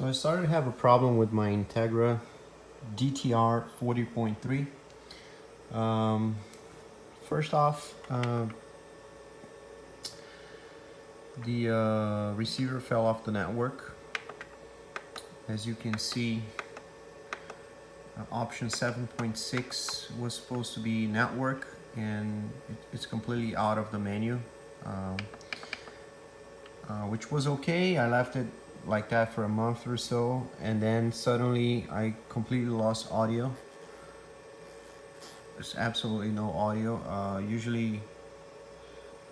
So I started to have a problem with my Integra DTR-40.3. First off, the receiver fell off the network. As you can see, option 7.6 was supposed to be network, and it's completely out of the menu, which was okay. I left it like that for a month or so, and then suddenly I completely lost audio. There's absolutely no audio. Usually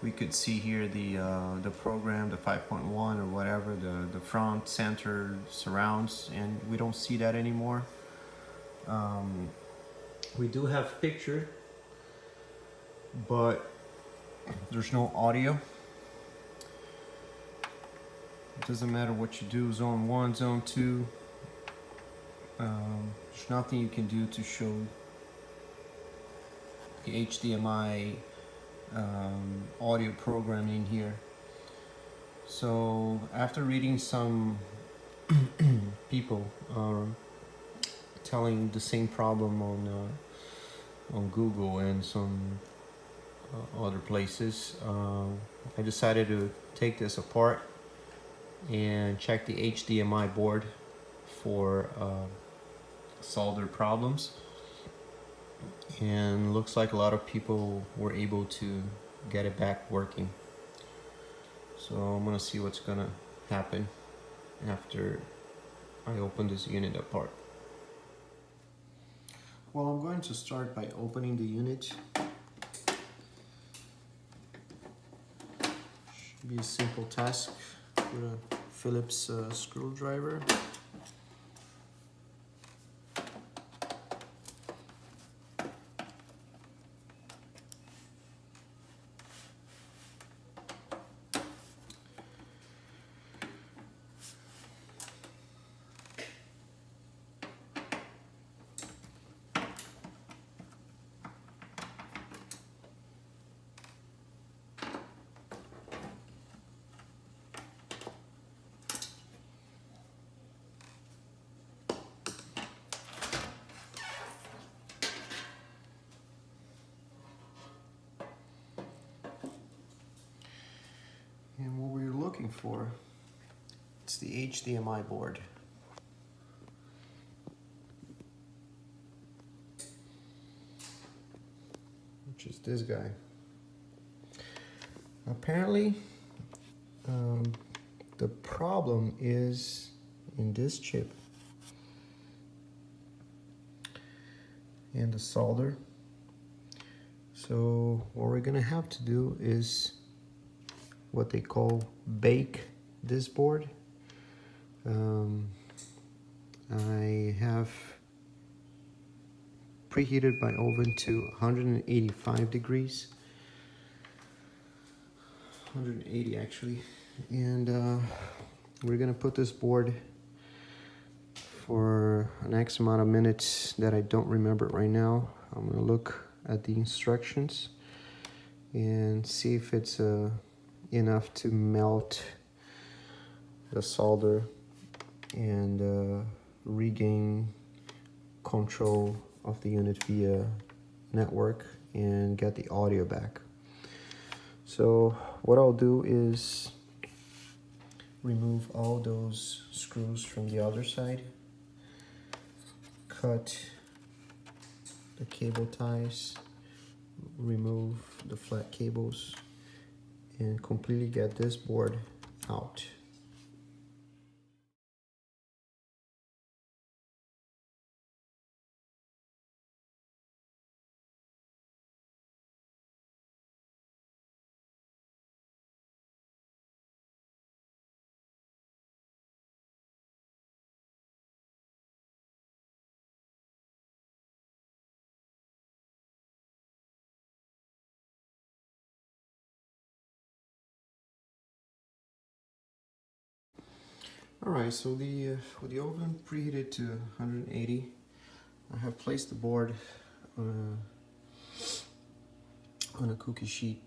we could see here the program, the 5.1 or whatever, the front, center, surrounds, and we don't see that anymore. We do have picture, but there's no audio. It doesn't matter what you do, zone 1, zone 2. There's nothing you can do to show the HDMI audio programming here. So after reading some people telling the same problem on Google and some other places, I decided to take this apart and check the HDMI board for solder problems, and looks like a lot of people were able to get it back working. So I'm gonna see what's gonna happen after I open this unit apart. Well, I'm going to start by opening the unit. Should be a simple task with a Phillips screwdriver. And what we're looking for, it's the HDMI board. Which is this guy. Apparently, the problem is in this chip and the solder. So what we're gonna have to do is what they call bake this board. I have preheated my oven to 185 degrees, 180 actually, and we're gonna put this board for an X amount of minutes that I don't remember right now. I'm gonna look at the instructions and see if it's enough to melt the solder and regain control of the unit via network and get the audio back. So what I'll do is remove all those screws from the other side, cut the cable ties, remove the flat cables, and completely get this board out. Alright, so with the oven preheated to 180, I have placed the board on a cookie sheet,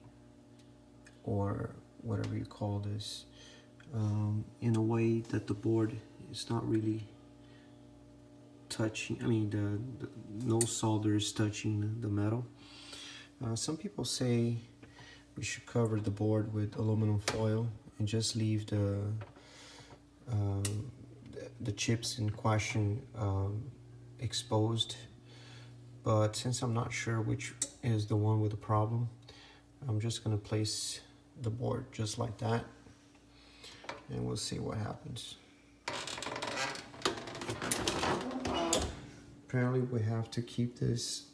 or whatever you call this, in a way that the board it's not really touching. I mean, the no solder is touching the metal. Some people say we should cover the board with aluminum foil and just leave the chips in question exposed. But since I'm not sure which is the one with the problem, I'm just gonna place the board just like that, and we'll see what happens. Apparently we have to keep this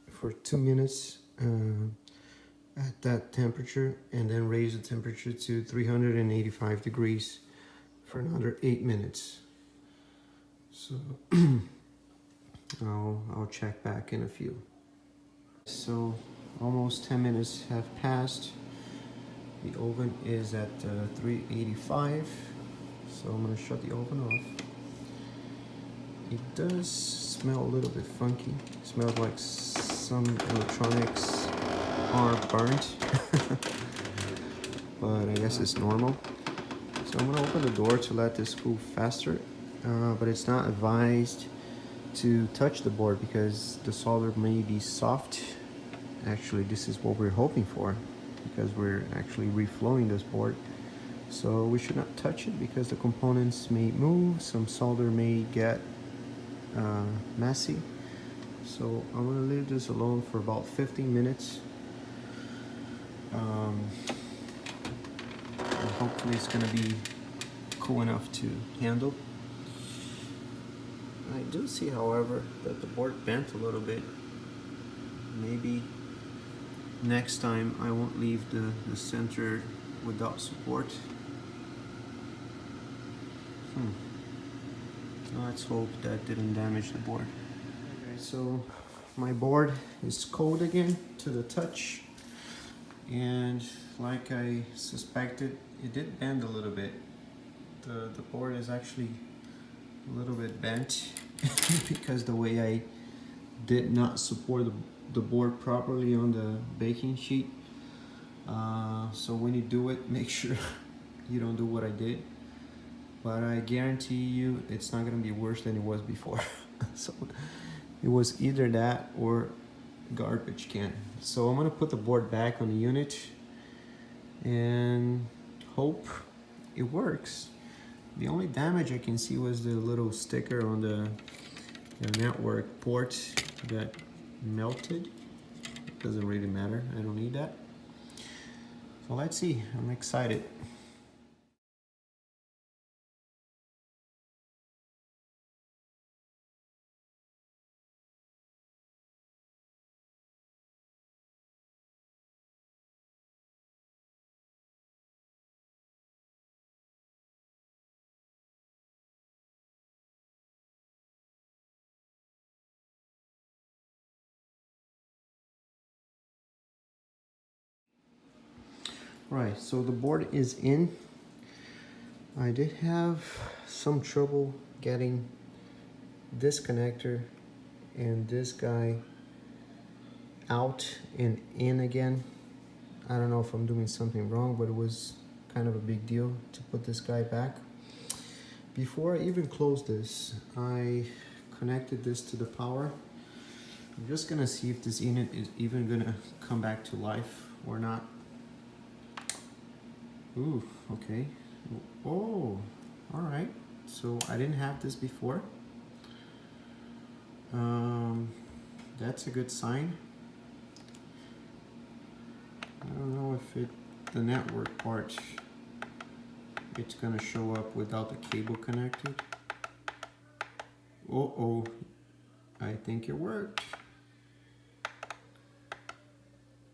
for 2 minutes at that temperature, and then raise the temperature to 385 degrees for another 8 minutes. So I'll check back in a few. So almost 10 minutes have passed. The oven is at 385, so I'm gonna shut the oven off. It does smell a little bit funky. It smells like some electronics are burnt, but I guess it's normal. So I'm gonna open the door to let this cool faster, but it's not advised to touch the board because the solder may be soft. Actually, this is what we're hoping for, because we're actually reflowing this board. So we should not touch it because the components may move, some solder may get messy. So I'm gonna leave this alone for about 15 minutes. And hopefully it's gonna be cool enough to handle. I do see, however, that the board bent a little bit. Maybe next time I won't leave the center without support. Let's hope that didn't damage the board. Okay, so my board is cold again to the touch, and like I suspected, it did bend a little bit. The board is actually a little bit bent because the way I did not support the board properly on the baking sheet. So when you do it, make sure you don't do what I did. But I guarantee you it's not gonna be worse than it was before. So it was either that or garbage can. So I'm gonna put the board back on the unit and hope it works. The only damage I can see was the little sticker on the network port that melted. It doesn't really matter, I don't need that. So let's see, I'm excited. Right, so the board is in. I did have some trouble getting this connector and this guy out and in again. I don't know if I'm doing something wrong, but it was kind of a big deal to put this guy back. Before I even close this, I connected this to the power. I'm just gonna see if this unit is even gonna come back to life or not. Ooh, okay. Oh, all right. So I didn't have this before. That's a good sign. I don't know if the network part, it's gonna show up without the cable connected. Uh-oh, I think it worked.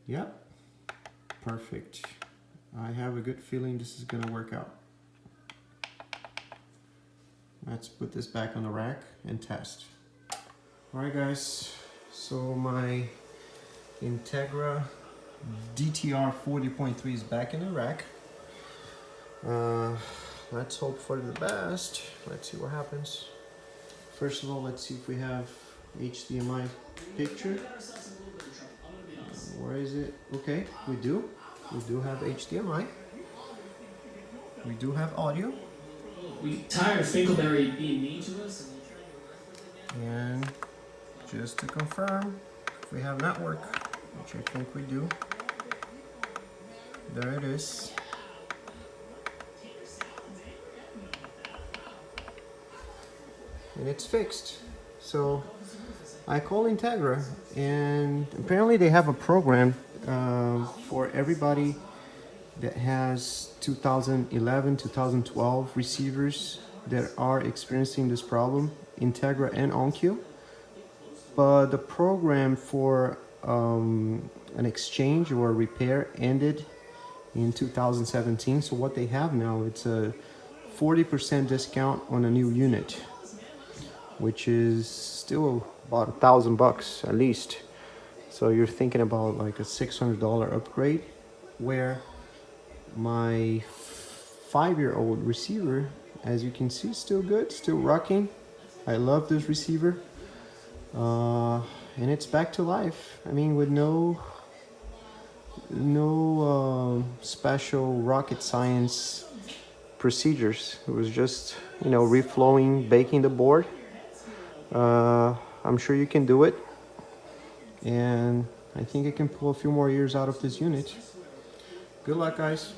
Yep, perfect. I have a good feeling this is gonna work out. Let's put this back on the rack and test. All right, guys, so my Integra DTR-40.3 is back in the rack. Let's hope for the best. Let's see what happens. First of all, let's see if we have HDMI picture. Where is it? Okay, we do. We do have HDMI. We do have audio. We tired of Finkelberry being mean to us. And just to confirm, if we have network, which I think we do, there it is. And it's fixed. So I call Integra, and apparently they have a program for everybody that has 2011, 2012 receivers that are experiencing this problem, Integra and Onkyo. But the program for an exchange or repair ended in 2017. So what they have now, it's a 40% discount on a new unit, which is still about $1,000 at least. So you're thinking about like a $600 upgrade, where my 5-year-old receiver, as you can see, still good, still rocking. I love this receiver, and it's back to life. I mean, with no special rocket science procedures. It was just, reflowing, baking the board. I'm sure you can do it, and I think I can pull a few more years out of this unit. Good luck, guys.